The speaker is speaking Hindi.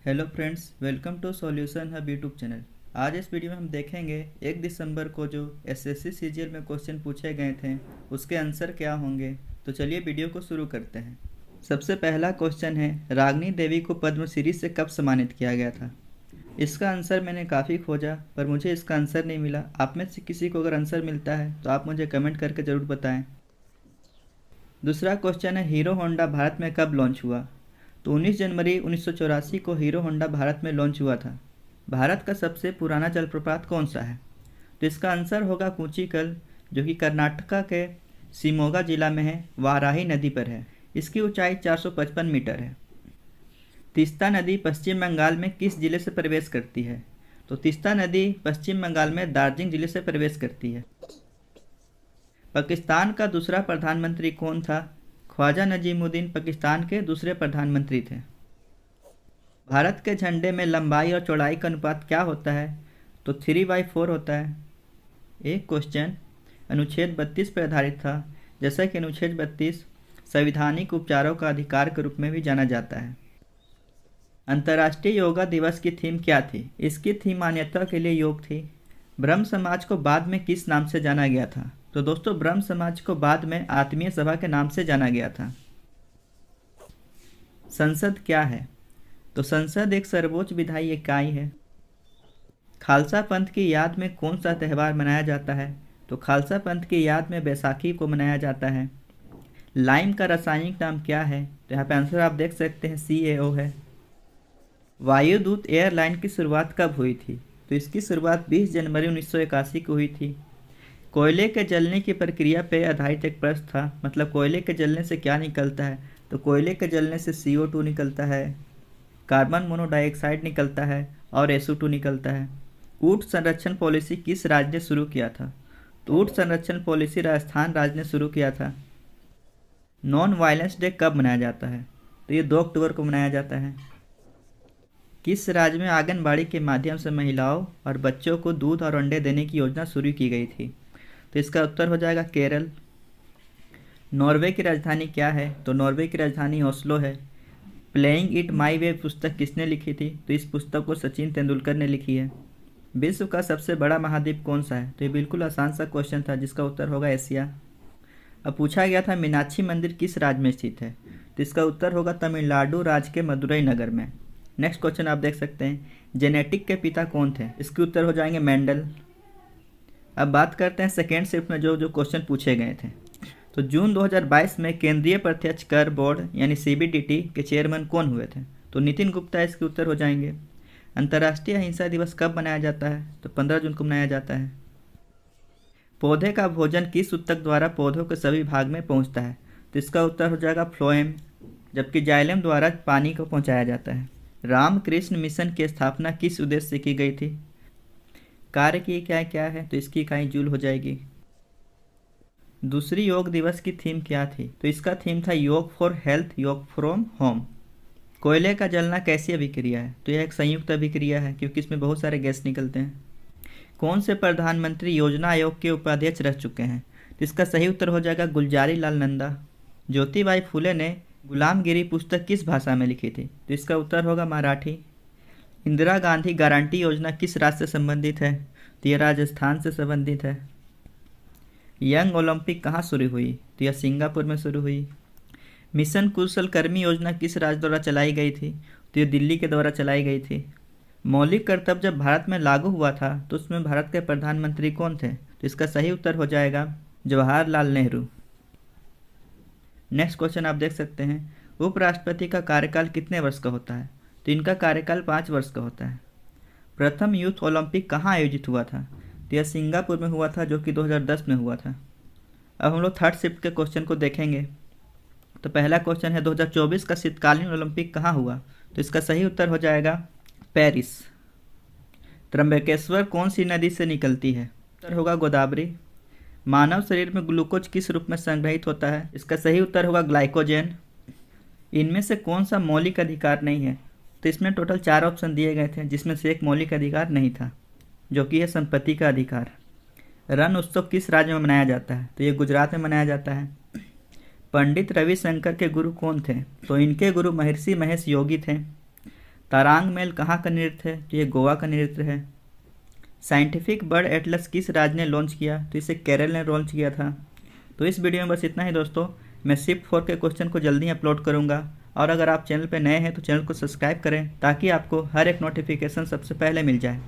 Hello friends, welcome to solution hub YouTube channel. आज इस वीडियो में हम देखेंगे 1 दिसंबर को जो एसएससी सीजीएल में क्वेश्चन पूछे गए थे उसके आंसर क्या होंगे। तो चलिए वीडियो को शुरू करते हैं। सबसे पहला क्वेश्चन है, रागिनी देवी को पद्मश्री से कब सम्मानित किया गया था। इसका आंसर मैंने काफ़ी खोजा पर मुझे इसका आंसर नहीं मिला। आप में से किसी को अगर आंसर मिलता है तो आप मुझे कमेंट करके ज़रूर बताएं। दूसरा क्वेश्चन है, हीरो होंडा भारत में कब लॉन्च हुआ। तो 19 जनवरी 1984 को हीरो होंडा भारत में लॉन्च हुआ था। भारत का सबसे पुराना जलप्रपात कौन सा है। तो इसका आंसर होगा कूचिकल, जो कि कर्नाटका के शिमोगा जिला में है, वाराही नदी पर है। इसकी ऊंचाई 455 मीटर है। तीस्ता नदी पश्चिम बंगाल में किस जिले से प्रवेश करती है। तो तीस्ता नदी पश्चिम बंगाल में दार्जिलिंग जिले से प्रवेश करती है। पाकिस्तान का दूसरा प्रधानमंत्री कौन था। ख्वाजा नजीमुद्दीन पाकिस्तान के दूसरे प्रधानमंत्री थे। भारत के झंडे में लंबाई और चौड़ाई का अनुपात क्या होता है। तो 3/4 होता है। एक क्वेश्चन अनुच्छेद 32 पर आधारित था, जैसा कि अनुच्छेद 32 संवैधानिक उपचारों का अधिकार के रूप में भी जाना जाता है। अंतर्राष्ट्रीय योगा दिवस की थीम क्या थी। इसकी थीम मान्यता के लिए योग थी। ब्रह्म समाज को बाद में किस नाम से जाना गया था। तो दोस्तों, ब्रह्म समाज को बाद में आत्मीय सभा के नाम से जाना गया था। संसद क्या है। तो संसद एक सर्वोच्च विधायी इकाई है। खालसा पंथ की याद में कौन सा त्यौहार मनाया जाता है। तो खालसा पंथ की याद में बैसाखी को मनाया जाता है। लाइम का रासायनिक नाम क्या है। तो यहाँ पे आंसर आप देख सकते हैं, CaO है। वायुदूत एयरलाइन की शुरुआत कब हुई थी। तो इसकी शुरुआत 20 जनवरी 1981 को हुई थी। कोयले के जलने की प्रक्रिया पर आधारित एक प्रश्न था, मतलब कोयले के जलने से क्या निकलता है। तो कोयले के जलने से CO2 निकलता है, कार्बन मोनोडाइऑक्साइड निकलता है और SO2 निकलता है। ऊँट संरक्षण पॉलिसी किस राज्य ने शुरू किया था। तो ऊँट संरक्षण पॉलिसी राजस्थान राज्य ने शुरू किया था। नॉन वायलेंस डे कब मनाया जाता है। तो ये 2 अक्टूबर को मनाया जाता है। किस राज्य में आंगनबाड़ी के माध्यम से महिलाओं और बच्चों को दूध और अंडे देने की योजना शुरू की गई थी। तो इसका उत्तर हो जाएगा केरल। नॉर्वे की राजधानी क्या है। तो नॉर्वे की राजधानी ओस्लो है। प्लेइंग इट माई वे पुस्तक किसने लिखी थी। तो इस पुस्तक को सचिन तेंदुलकर ने लिखी है। विश्व का सबसे बड़ा महाद्वीप कौन सा है। तो ये बिल्कुल आसान सा क्वेश्चन था, जिसका उत्तर होगा एशिया। अब पूछा गया था मीनाक्षी मंदिर किस राज्य में स्थित है। तो इसका उत्तर होगा तमिलनाडु राज्य के मदुरई नगर में। नेक्स्ट क्वेश्चन आप देख सकते हैं, जेनेटिक के पिता कौन थे। इसके उत्तर हो जाएंगे मेंडल। अब बात करते हैं सेकेंड शिफ्ट में जो क्वेश्चन पूछे गए थे। तो जून 2022 में केंद्रीय प्रत्यक्ष कर बोर्ड यानी CBDT के चेयरमैन कौन हुए थे। तो नितिन गुप्ता इसके उत्तर हो जाएंगे। अंतर्राष्ट्रीय अहिंसा दिवस कब मनाया जाता है। तो 15 जून को मनाया जाता है। पौधे का भोजन किस ऊतक द्वारा पौधों के सभी भाग में पहुंचता है। तो इसका उत्तर हो जाएगा फ्लोएम, जबकि जाइलम द्वारा पानी को पहुंचाया जाता है। रामकृष्ण मिशन की स्थापना किस उद्देश्य से की गई थी। कार्य की इकाई क्या है। तो इसकी इकाई जूल हो जाएगी। दूसरी योग दिवस की थीम क्या थी। तो इसका थीम था योग फॉर हेल्थ, योग फ्रॉम होम। कोयले का जलना कैसी अभिक्रिया है। तो यह एक संयुक्त अभिक्रिया है, क्योंकि इसमें बहुत सारे गैस निकलते हैं। कौन से प्रधानमंत्री योजना आयोग के उपाध्यक्ष रह चुके हैं। तो इसका सही उत्तर हो जाएगा गुलजारी लाल नंदा। ज्योतिबाई फुले ने गुलामगिरी पुस्तक किस भाषा में लिखी थी। तो इसका उत्तर होगा मराठी। इंदिरा गांधी गारंटी योजना किस राज्य से संबंधित है। तो यह राजस्थान से संबंधित है। यंग ओलंपिक कहाँ शुरू हुई। तो यह सिंगापुर में शुरू हुई। मिशन कुशलकर्मी योजना किस राज्य द्वारा चलाई गई थी। तो यह दिल्ली के द्वारा चलाई गई थी। मौलिक कर्तव्य जब भारत में लागू हुआ था तो उसमें भारत के प्रधानमंत्री कौन थे। तो इसका सही उत्तर हो जाएगा जवाहरलाल नेहरू। नेक्स्ट क्वेश्चन आप देख सकते हैं, उपराष्ट्रपति का कार्यकाल कितने वर्ष का होता है। तो इनका कार्यकाल 5 वर्ष का होता है। प्रथम यूथ ओलंपिक कहाँ आयोजित हुआ था। तो यह सिंगापुर में हुआ था, जो कि 2010 में हुआ था। अब हम लोग थर्ड शिफ्ट के क्वेश्चन को देखेंगे। तो पहला क्वेश्चन है, 2024 का शीतकालीन ओलंपिक कहाँ हुआ। तो इसका सही उत्तर हो जाएगा पेरिस। त्र्यंबकेश्वर कौन सी नदी से निकलती है। उत्तर होगा गोदावरी। मानव शरीर में ग्लूकोज किस रूप में संग्रहित होता है। इसका सही उत्तर होगा ग्लाइकोजेन। इनमें से कौन सा मौलिक अधिकार नहीं है। तो इसमें टोटल 4 ऑप्शन दिए गए थे, जिसमें से एक मौलिक अधिकार नहीं था, जो कि है संपत्ति का अधिकार। रण उत्सव किस राज्य में मनाया जाता है। तो ये गुजरात में मनाया जाता है। पंडित रविशंकर के गुरु कौन थे। तो इनके गुरु महर्षि महेश योगी थे। तारांग मेल कहाँ का नृत्य है? तो ये गोवा का नृत्य है। साइंटिफिक बर्ड एटलस किस राज्य ने लॉन्च किया? तो इसे केरल ने लॉन्च किया था। तो इस वीडियो में बस इतना ही दोस्तों। मैं शिफ्ट 4 के क्वेश्चन को जल्दी अपलोड करूंगा, और अगर आप चैनल पर नए हैं तो चैनल को सब्सक्राइब करें ताकि आपको हर एक नोटिफिकेशन सबसे पहले मिल जाए।